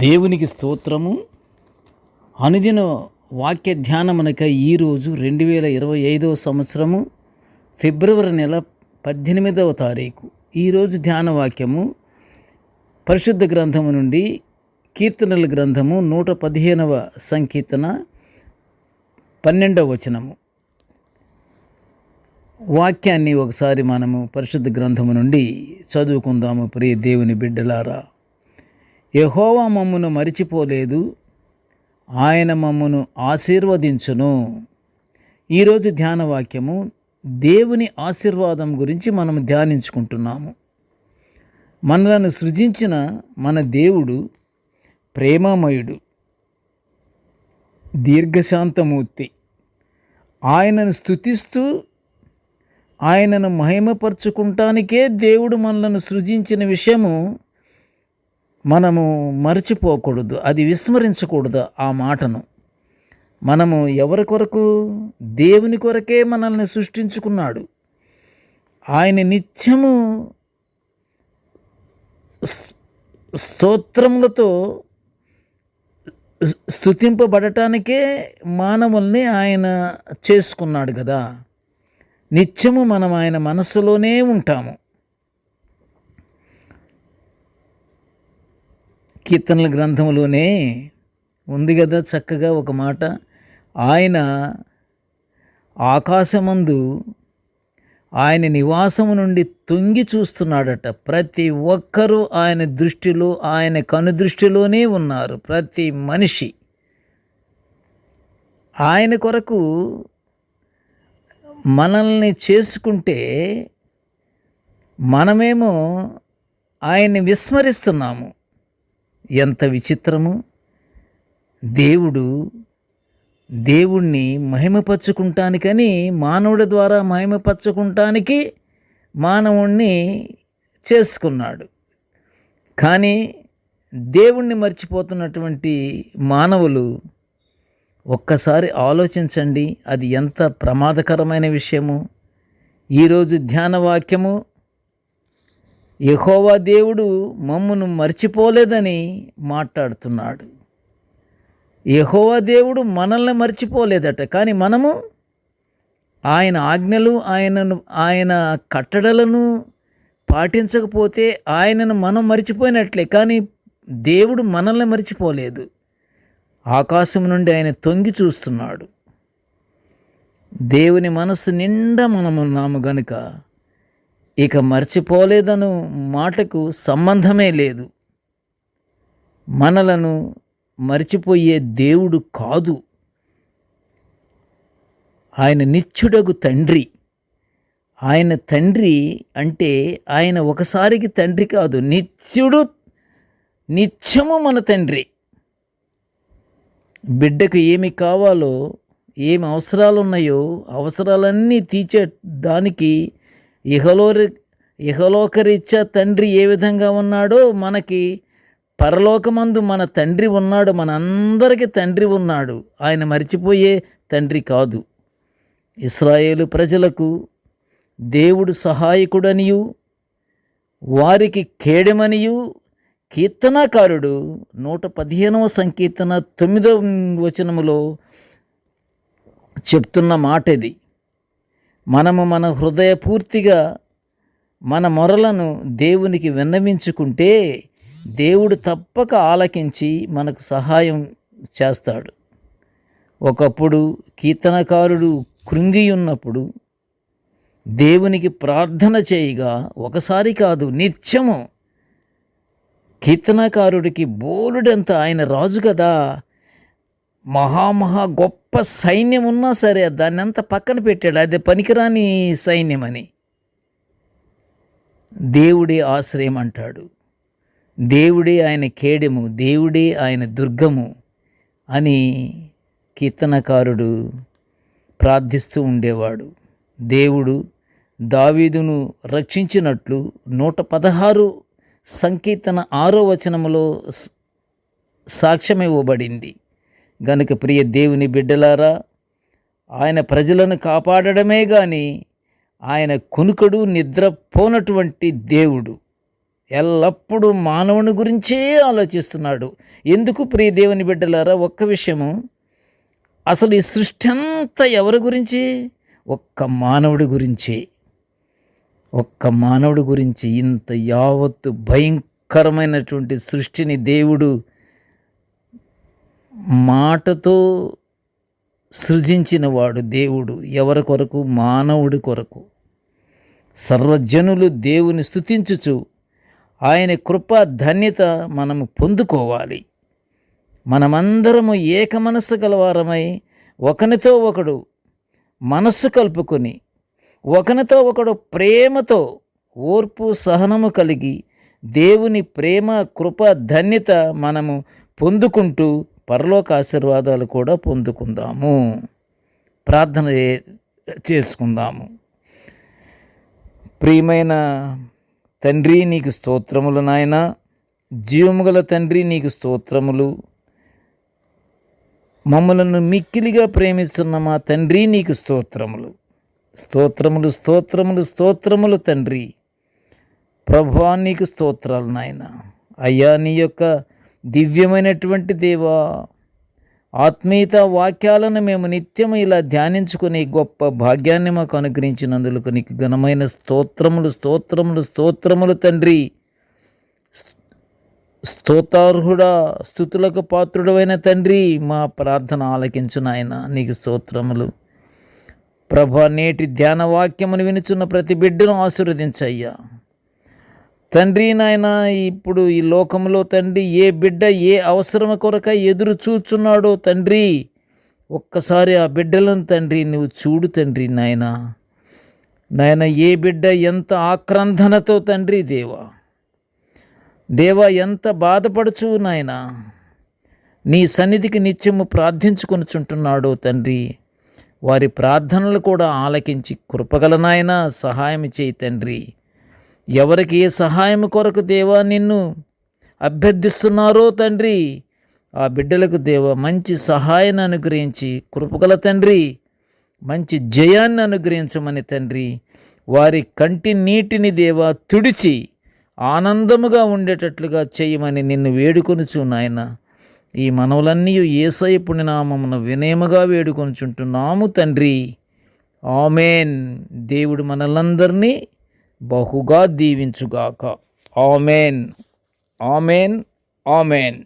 దేవునికి స్తోత్రము. అనుదిన వాక్య ధ్యానమునక ఈరోజు 2025 సంవత్సరము ఫిబ్రవరి నెల 18వ తారీఖు. ఈరోజు ధ్యాన వాక్యము పరిశుద్ధ గ్రంథము నుండి కీర్తనల గ్రంథము 115వ సంకీర్తన 12వ వచనము. వాక్యాన్ని ఒకసారి మనము పరిశుద్ధ గ్రంథము నుండి చదువుకుందాము. ప్రియ దేవుని బిడ్డలారా, యెహోవా మమ్మును మరిచిపోలేదు, ఆయన మమ్మును ఆశీర్వదించును. ఈరోజు ధ్యాన వాక్యము దేవుని ఆశీర్వాదం గురించి మనం ధ్యానించుకుంటున్నాము. మనలను సృజించిన మన దేవుడు ప్రేమమయుడు, దీర్ఘశాంతమూర్తి. ఆయనను స్తుతిస్తూ ఆయనను మహిమపరచుకుంటానికే దేవుడు మనలను సృజించిన విషయము మనము మరచిపోకూడదు, అది విస్మరించకూడదు. ఆ మాటను మనము ఎవరి కొరకు? దేవుని కొరకే మనల్ని సృష్టించుకున్నాడు. ఆయన నిత్యము స్తోత్రములతో స్తుతింపబడటానికే మానవుల్ని ఆయన చేసుకున్నాడు కదా. నిత్యము మనం ఆయన మనస్సులోనే ఉంటాము. కీర్తనల గ్రంథంలోనే ఉంది కదా చక్కగా ఒక మాట, ఆయన ఆకాశమందు ఆయన నివాసము నుండి తొంగి చూస్తున్నాడట. ప్రతి ఒక్కరూ ఆయన దృష్టిలో, ఆయన కనుదృష్టిలోనే ఉన్నారు. ప్రతి మనిషి ఆయన కొరకు మనల్ని చేసుకుంటే మనమేమో ఆయన్ని విస్మరిస్తున్నాము. ఎంత విచిత్రము! దేవుణ్ణి మహిమపరచుకుంటానికని, మానవుడి ద్వారా మహిమపరచుకుంటానికి మానవుణ్ణి చేసుకున్నాడు. కానీ దేవుణ్ణి మర్చిపోతున్నటువంటి మానవులు ఒక్కసారి ఆలోచించండి, అది ఎంత ప్రమాదకరమైన విషయము. ఈరోజు ధ్యాన వాక్యము, యెహోవా దేవుడు మమ్మును మర్చిపోలేదని మాట్లాడుతున్నాడు. యెహోవా దేవుడు మనల్ని మర్చిపోలేదట, కానీ మనము ఆయన ఆజ్ఞలు, ఆయన కట్టడలను పాటించకపోతే ఆయనను మనం మర్చిపోయినట్లే. కానీ దేవుడు మనల్ని మర్చిపోలేదు. ఆకాశం నుండి ఆయన తొంగి చూస్తున్నాడు. దేవుని మనస్సు నిండా మనము ఉన్నాము గనుక ఇక మర్చిపోలేదను మాటకు సంబంధమే లేదు. మనలను మర్చిపోయే దేవుడు కాదు. ఆయన నిత్యుడగు తండ్రి. ఆయన తండ్రి అంటే ఆయన ఒకసారికి తండ్రి కాదు, నిత్యుడు, నిత్యము మన తండ్రి. బిడ్డకు ఏమి కావాలో, ఏమి అవసరాలు ఉన్నాయో అవసరాలన్నీ తీర్చే దానికి ఇహలోకరీత్యా తండ్రి ఏ విధంగా ఉన్నాడో మనకి పరలోకమందు మన తండ్రి ఉన్నాడు. మనందరికీ తండ్రి ఉన్నాడు. ఆయన మర్చిపోయే తండ్రి కాదు. ఇశ్రాయేలు ప్రజలకు దేవుడు సహాయకుడనియు వారికి కేడెమనియు కీర్తనాకారుడు 115వ సంకీర్తన 9వ వచనములో చెప్తున్న మాట ఇది. మనము మన హృదయపూర్తిగా మన మొరలను దేవునికి విన్నవించుకుంటే దేవుడు తప్పక ఆలకించి మనకు సహాయం చేస్తాడు. ఒకప్పుడు కీర్తనకారుడు కృంగి ఉన్నప్పుడు దేవునికి ప్రార్థన చేయగా ఒకసారి కాదు, నిత్యము కీర్తనకారుడికి బోలుడంత, ఆయన రాజు కదా, మహా గొప్ప సైన్యం ఉన్నా సరే దాన్ని అంతా పక్కన పెట్టాడు. అది పనికిరాని సైన్యమని. దేవుడే ఆశ్రయం అంటాడు, దేవుడే ఆయన కేడెము, దేవుడే ఆయన దుర్గము అని కీర్తనకారుడు ప్రార్థిస్తూ ఉండేవాడు. దేవుడు దావీదును రక్షించినట్లు 116 సంకీర్తన 6వ వచనములో సాక్ష్యం ఇవ్వబడింది. గనుక ప్రియ దేవుని బిడ్డలారా, ఆయన ప్రజలను కాపాడడమే కానీ ఆయన కునుకడు నిద్రపోనటువంటి దేవుడు. ఎల్లప్పుడూ మానవుని గురించే ఆలోచిస్తున్నాడు. ఎందుకు ప్రియ దేవుని బిడ్డలారా, ఒక్క విషయము, అసలు ఈ సృష్టి అంతా ఎవరి గురించి? ఒక్క మానవుడి గురించి. ఒక్క మానవుడి గురించి ఇంత యావత్తు భయంకరమైనటువంటి సృష్టిని దేవుడు మాటతో సృజించిన వాడు. దేవుడు ఎవరి కొరకు? మానవుడి కొరకు. సర్వజనులు దేవుని స్తుతించుచు ఆయన కృపా ధన్యత మనము పొందుకోవాలి. మనమందరము ఏక మనస్సు గలవారమై ఒకనితో ఒకడు మనస్సు కలుపుకొని ఒకనితో ఒకడు ప్రేమతో ఓర్పు సహనము కలిగి దేవుని ప్రేమ కృప ధన్యత మనము పొందుకుంటూ పరలోక ఆశీర్వాదాలు కూడా పొందుకుందాము. ప్రార్థన చేసుకుందాము. ప్రియమైన తండ్రి, నీకు స్తోత్రములు నాయన. జీవము గల తండ్రి, నీకు స్తోత్రములు. మమ్మలను మిక్కిలిగా ప్రేమిస్తున్న మా తండ్రి, నీకు స్తోత్రములు. స్తోత్రములు స్తోత్రములు స్తోత్రములు తండ్రి. ప్రభువా, నీకు స్తోత్రాలు నాయన. అయ్యా, నీ యొక్క దివ్యమైనటువంటి దేవా, ఆత్మీయత వాక్యాలను మేము నిత్యము ఇలా ధ్యానించుకుని గొప్ప భాగ్యాన్ని మాకు అనుగ్రహించినందుకు నీకు ఘనమైన స్తోత్రములు స్తోత్రములు స్తోత్రములు తండ్రి. స్తోతార్హుడా, స్తుతులకు పాత్రుడమైన తండ్రి, మా ప్రార్థన ఆలకించు నాయన. నీకు స్తోత్రములు. ప్రభా, నేటి ధ్యాన వాక్యమును వినుచున్న ప్రతి బిడ్డను ఆశీర్వదించయ్యా తండ్రి. నాయన, ఇప్పుడు ఈ లోకంలో తండ్రి ఏ బిడ్డ ఏ అవసరం కొరక ఎదురు చూచున్నాడో తండ్రి, ఒక్కసారి ఆ బిడ్డలను తండ్రి నువ్వు చూడు తండ్రి. నాయన ఏ బిడ్డ ఎంత ఆక్రందనతో తండ్రి దేవా ఎంత బాధపడుచు నాయన నీ సన్నిధికి నిత్యము ప్రార్థించుకొనుచుంటున్నాడో తండ్రి, వారి ప్రార్థనలు కూడా ఆలకించి కృపగల నాయన సహాయం చేయి తండ్రి. ఎవరికి ఏ సహాయం కొరకు దేవా నిన్ను అభ్యర్థిస్తున్నారో తండ్రి, ఆ బిడ్డలకు దేవా మంచి సహాయాన్ని అనుగ్రహించి కృపగల తండ్రి మంచి జయాన్ని అనుగ్రహించమని తండ్రి, వారి కంటి నీటిని దేవా తుడిచి ఆనందముగా ఉండేటట్లుగా చేయమని నిన్ను వేడుకొనుచు నాయన. ఈ మనవులన్నీ యేసయ్య పుణ్యనామమున వినయముగా వేడుకొనుచుంటున్నాము తండ్రి. ఆమేన్. దేవుడు మనలందరినీ బహుగా దీవించుగాక. ఆమేన్, ఆమేన్, ఆమేన్.